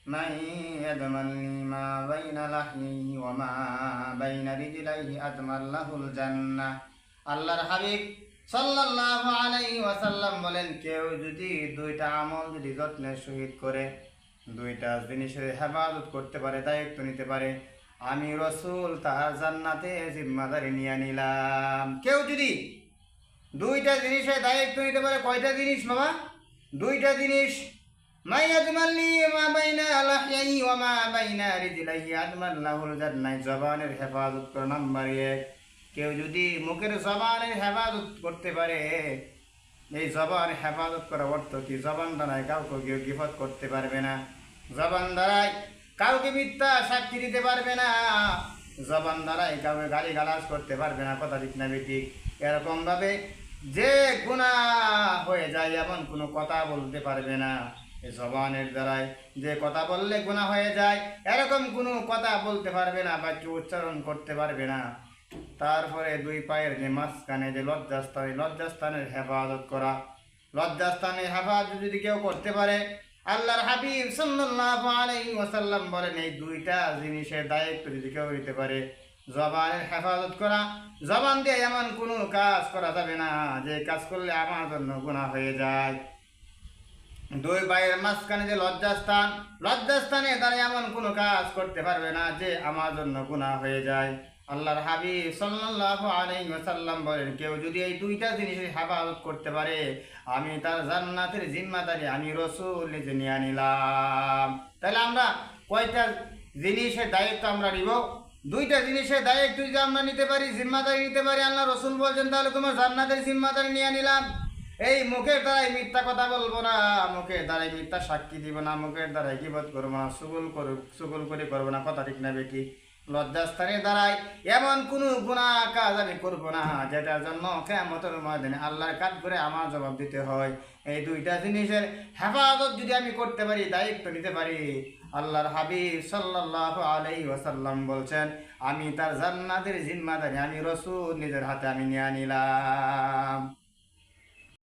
من يضمن لي ما بين لحييه وما بين رجليه أضمن له الجنة আল্লাহর হাবিব সাল্লাল্লাহু আলাইহি ওয়াসাল্লাম বলেন, কেউ যদি দুইটা আমল যদি যত্নের সহিত করে, দুইটা জিনিসের হেফাজত করতে পারে, দায়িত্ব নিতে পারে, আমি রসুল তার জান্নাতে জিম্মাদারি নিয়ে নিলাম। কেউ যদি দুইটা জিনিসের দায়িত্ব নিতে পারে, কয়টা জিনিস বাবা? দুইটা জিনিস। জবানের হেফাজত করে নাম্বার 1। কেউ যদি মুখের জবানের হেফাজত করতে পারে, এই জবান হেফাজত করা অর্থ কি? জবান দ্বারায় কাউকে কেউ গিফত করতে পারবে না, জবান দ্বারায় কাউকে মিথ্যা সাক্ষী দিতে পারবে না, জবান দ্বারাই কাউকে গালি গালাজ করতে পারবে না, কথা ঠিক না বেঠিক? এরকম ভাবে যে গুনাহ হয়ে যায় এমন কোনো কথা বলতে পারবে না। জবানের দ্বারাই যে কথা বললে গুনাহ হয়ে যায় এরকম কোনো কথা বলতে পারবে না, বাক্য উচ্চারণ করতে পারবে না। তারপরে দুই পায়ের যে মাঝখানে যে লজ্জাস্থান, লজ্জাস্থানের হেফাজত করা, লজ্জাস্থানের হেফাজত যদি কেউ করতে পারে, আল্লাহর হাবিব সাল্লাল্লাহু আলাইহি ওয়াসাল্লাম বলেন, এই দুইটা জিনিসের দায়িত্ব যদি কেউ নিতে পারে, জবানের হেফাজত করা, জবান দিয়ে এমন কোনো কাজ করা যাবে না যে কাজ করলে আমার জন্য গুনাহ হয়ে যায়। দুই পায়ের মাঝখানে যে লজ্জাস্থান, লজ্জাস্থানে তারা এমন কোনো কাজ করতে পারবে না যে আমার জন্য গুনাহ হয়ে যায়। আল্লাহর হাবিব সাল্লাল্লাহু আলাইহি ওয়াসাল্লাম বলেন, কেউ যদি এই দুইটা জিনিসের হেফাজত করতে পারে, আমি তার জান্নাতের জিম্মাদারি আমি রাসূল নিজে নিয়ে নিলাম। তাহলে আমরা কয়টা জিনিসের দায়িত্ব আমরা নিব? দুইটা জিনিসের দায়িত্ব যদি আমরা নিতে পারি, জিম্মাদারি নিতে পারি, আল্লাহ রাসূল বলছেন, তাহলে তোমার জান্নাতের জিম্মাদারি নিয়ে নিলাম। এই মুখের দ্বারাই মিথ্যা কথা বলবো না, মুখের দ্বারাই মিথ্যা সাক্ষী দিব না, মুখের দ্বারাই গীবত করবো না, চুগল করে করবো না, কথা ঠিক না বেঠিক? লজ্জাস্থানের দ্বারাই এমন কোনো গুনাহ কাজ আমি করবো না যেটার জন্য কিয়ামতের ময়দানে আল্লাহর কাঠ করে আমার জবাব দিতে হয়। এই দুইটা জিনিসের হেফাজত যদি আমি করতে পারি, দায়িত্ব নিতে পারি, আল্লাহর হাবিব সাল্লাল্লাহু আলাইহি ওয়াসাল্লাম বলছেন, আমি তার জান্নাতের জিম্মাদারি আমি রাসূল নিজের হাতে আমি নিয়ে নিলাম।